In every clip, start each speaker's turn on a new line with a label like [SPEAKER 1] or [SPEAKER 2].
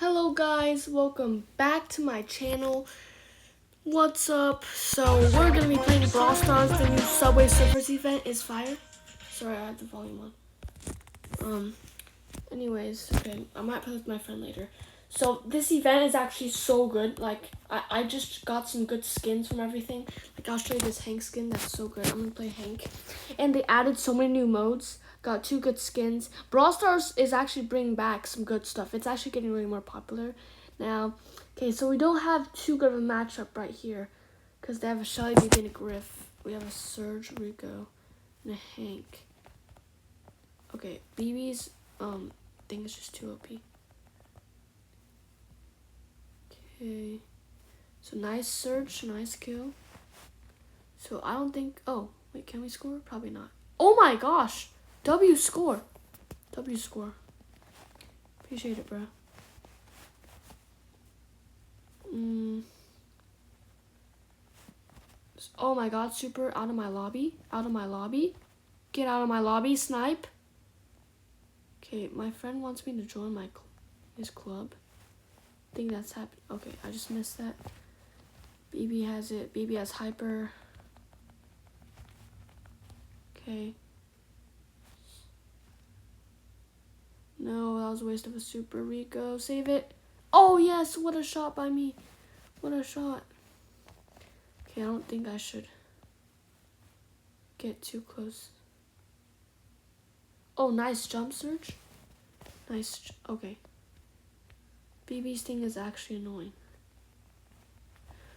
[SPEAKER 1] Hello guys, welcome back to my channel. What's up? So we're gonna be playing Brawl Stars. The new Subway Surfers event is fire. Sorry, I had the volume on. Anyways, okay, I might play with my friend later. So this event is actually so good. Like I just got some good skins from everything. Like I'll show you this Hank skin. That's so good. I'm gonna play Hank. And they added so many new modes. Got 2 good skins. Brawl Stars is actually bringing back some good stuff. It's actually getting really more popular now. Okay, so we don't have too good of a matchup right here. Because they have a Shelly, BB, and a Griff. We have a Surge, Rico, and a Hank. Okay, BB's thing is just too OP. Okay. So nice Surge, nice kill. So I don't think oh, wait, can we score? Probably not. Oh my gosh! W score. W score. Appreciate it, bro. Oh my god, super out of my lobby. Out of my lobby. Get out of my lobby, snipe. Okay, my friend wants me to join his club. I think that's happened. Okay, I just missed that. BB has it. BB has hyper. Okay. No, that was a waste of a super. Rico. Save it. Oh, yes. What a shot by me. What a shot. Okay, I don't think I should get too close. Oh, nice jump Surge. Nice. Okay. BB's thing is actually annoying.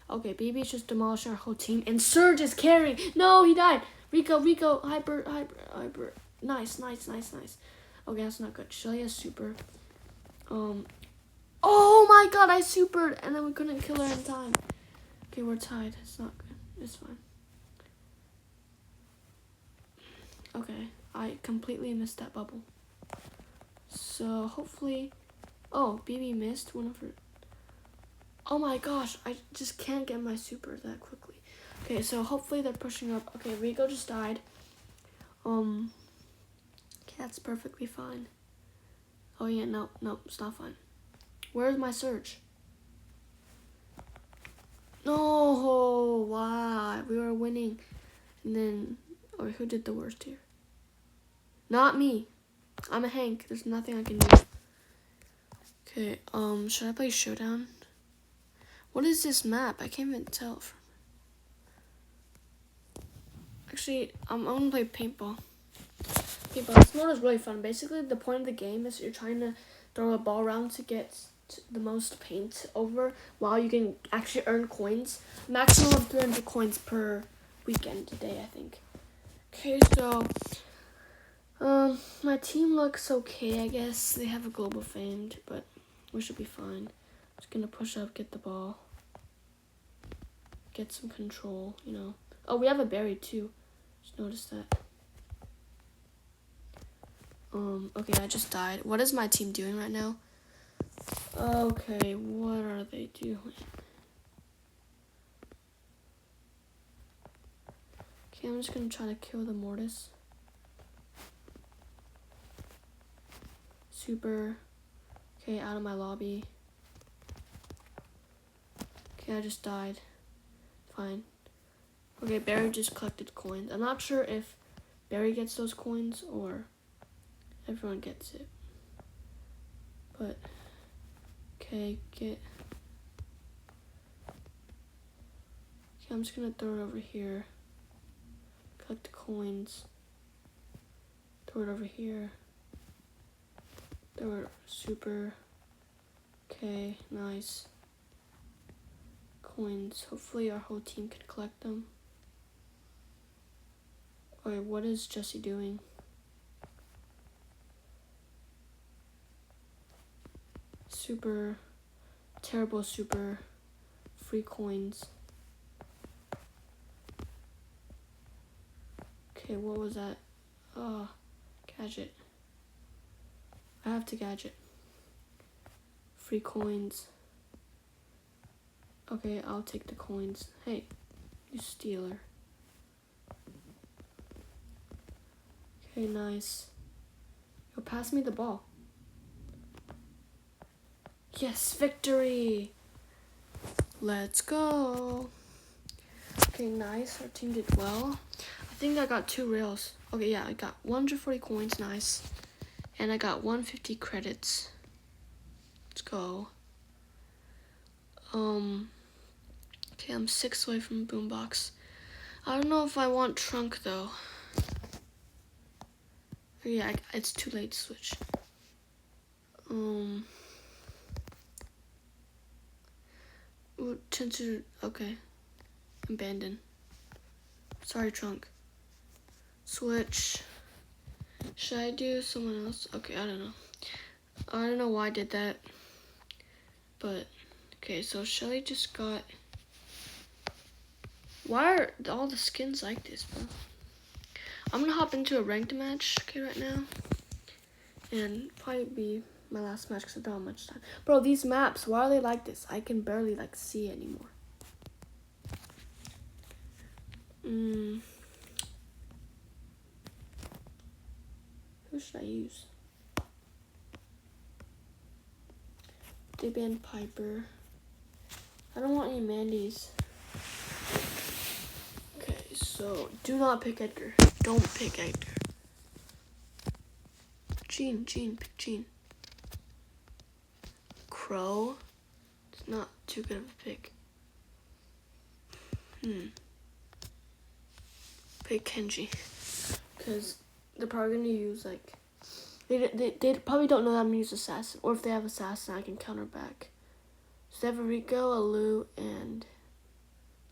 [SPEAKER 1] Okay, BB's just demolishing our whole team. And Surge is carrying. No, he died. Rico. Hyper. Nice. Okay, that's not good. Shelly has super. Oh my god, I supered. And then we couldn't kill her in time. Okay, we're tied. It's not good. It's fine. Okay, I completely missed that bubble. So, hopefully... Oh, BB missed one of her... Oh my gosh, I just can't get my super that quickly. Okay, so hopefully they're pushing up. Okay, Rico just died. Okay, that's perfectly fine. Oh yeah, no, it's not fine. Where's my Surge? No, wow, we were winning. And then, oh, who did the worst here? Not me. I'm a Hank. There's nothing I can do. Okay, should I play Showdown? What is this map? I can't even tell. Actually, I'm gonna play paintball. This mode is really fun. Basically, the point of the game is you're trying to throw a ball around to get the most paint over while you can actually earn coins. Maximum of 300 coins per weekend a day, I think. Okay, so my team looks okay, I guess. They have a global famed, but we should be fine. Just gonna push up, get the ball. Get some control, you know. Oh, we have a berry too. Just noticed that. Okay, I just died. What is my team doing right now? Okay, what are they doing? Okay, I'm just gonna try to kill the Mortis. Super. Okay, out of my lobby. Okay, I just died. Fine. Okay, Barry just collected coins. I'm not sure if Barry gets those coins or everyone gets it. But, okay, Okay, I'm just gonna throw it over here. Collect the coins. Throw it over here. Throw it super. Okay, nice. Coins. Hopefully our whole team can collect them. Okay, what is Jesse doing? Super. Terrible super. Free coins. Okay, what was that? Gadget. I have to gadget. Free coins. Okay, I'll take the coins. Hey, you stealer. Okay, nice. Yo, pass me the ball. Yes, victory. Let's go. Okay, nice. Our team did well. I think I got 2 rails. Okay, yeah, I got 140 coins. Nice. And I got 150 credits. Let's go. Okay, I'm 6 away from boombox. I don't know if I want trunk though. Yeah, it's too late to switch. Okay. Abandon. Sorry, trunk. Switch. Should I do someone else? Okay, I don't know. I don't know why I did that. But, okay, so Shelly just got... Why are all the skins like this, bro? I'm gonna hop into a ranked match, okay, right now. And probably be my last match because I don't have much time. Bro, these maps, why are they like this? I can barely, like, see it anymore. Who should I use? They banned Piper. I don't want any Mandys. Okay, so do not pick Edgar. Don't pick Edgar. Gene, pick Gene. Crow. It's not too good of a pick. Pick Kenji. Because they're probably going to use, like... They probably don't know that I'm going to use Assassin. Or if they have Assassin, I can counter back. So they have a Rico, a Lu, and...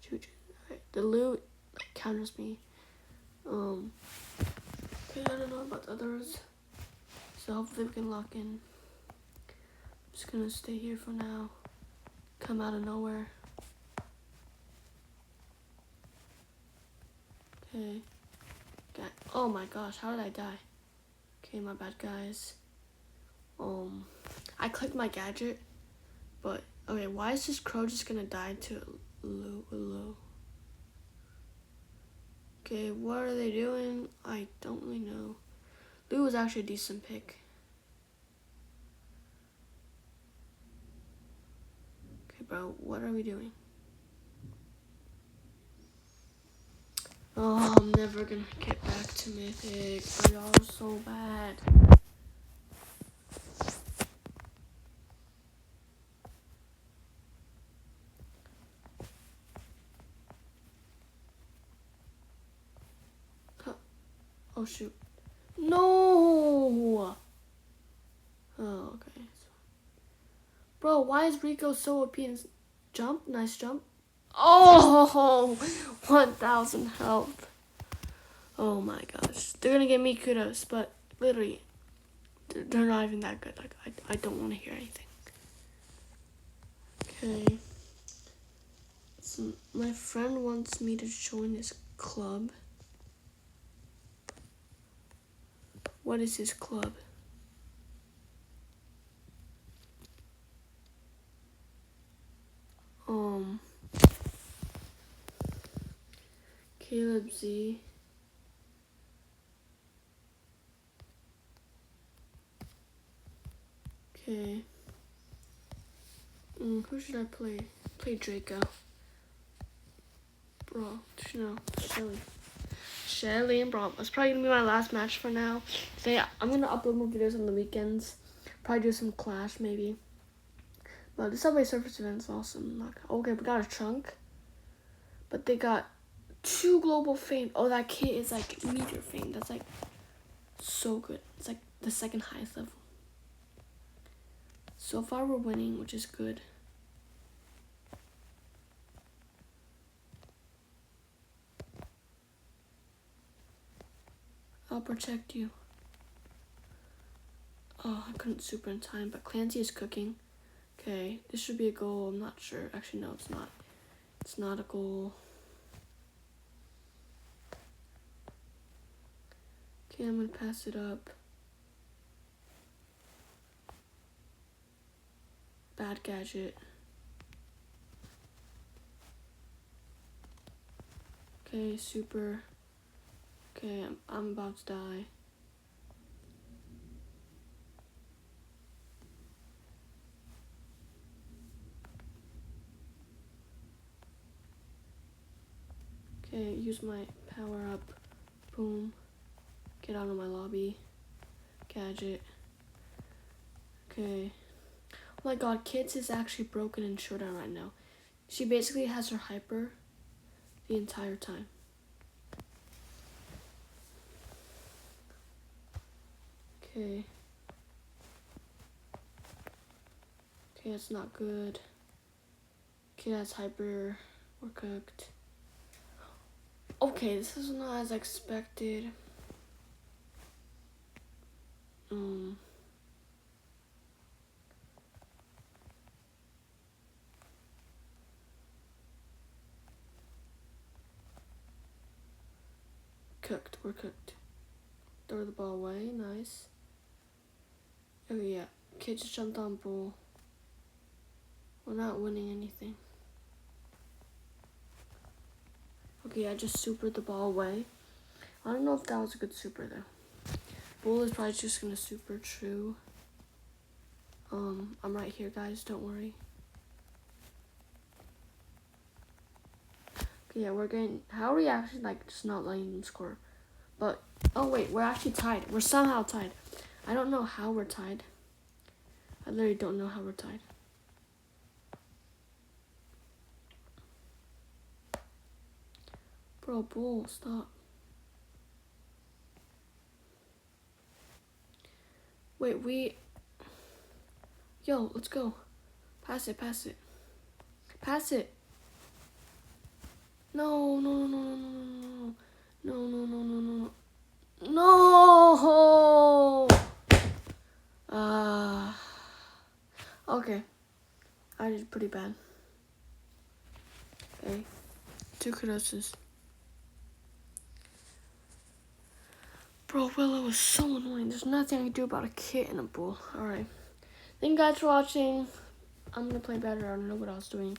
[SPEAKER 1] Juju. Right. The Lu counters me. Okay, I don't know about the others. So hopefully we can lock in. I'm just going to stay here for now. Come out of nowhere. Okay. Oh my gosh, how did I die? Okay, my bad, guys. I clicked my gadget, but okay, why is this crow just gonna die to Lu? Okay, what are they doing? I don't really know. Lu was actually a decent pick. Okay, bro, what are we doing? Oh, I'm never gonna get back to Mythic. Y'all are so bad. Oh shoot. No! Oh, okay. Bro, why is Rico so OP and jump? Nice jump. Oh, 1,000 health. Oh my gosh. They're gonna give me kudos, but literally, they're not even that good. Like, I don't want to hear anything. Okay. So my friend wants me to join his club. What is his club? Caleb Z. Okay. Who should I play? Play Draco. Bro, no, Shelly and Braum. It's probably gonna be my last match for now. So yeah, I'm gonna upload more videos on the weekends. Probably do some Clash maybe. But the Subway Surfers event is awesome. Okay, we got a trunk. But they got 2 global fame. Oh, that kit is like meteor fame. That's like so good. It's like the second highest level. So far we're winning, which is good. I'll protect you. Oh, I couldn't super in time, but Clancy is cooking. Okay, this should be a goal. I'm not sure. Actually, no, it's not. It's not a goal. Okay, I'm gonna pass it up. Bad gadget. Okay, super. Okay, I'm about to die. Okay, use my power up. Boom. Get out of my lobby. Gadget. Okay. Oh my god, Kids is actually broken in Showdown right now. She basically has her hyper the entire time. Okay. Okay, that's not good. Okay, that's hyper. We're cooked. Okay, this is not as expected. Cooked. We're cooked. Throw the ball away. Nice. Oh yeah. Kid just jumped on bull. We're not winning anything. Okay, I just supered the ball away. I don't know if that was a good super though. Bull is probably just gonna super true. I'm right here, guys. Don't worry. Okay, yeah, we're getting. How are we actually like just not letting them score? But oh wait, we're actually tied. We're somehow tied. I don't know how we're tied. I literally don't know how we're tied. Bro, Bull, stop. Wait, Yo, let's go. Pass it, pass it. Pass it. No, no, no, no, no, no, no, no, no, no, no. No! Okay. I did pretty bad. Okay. 2 kudos. Bro, Willow is so annoying. There's nothing I can do about a kit and a bull. Alright. Thank you guys for watching. I'm gonna play better. I don't know what I was doing.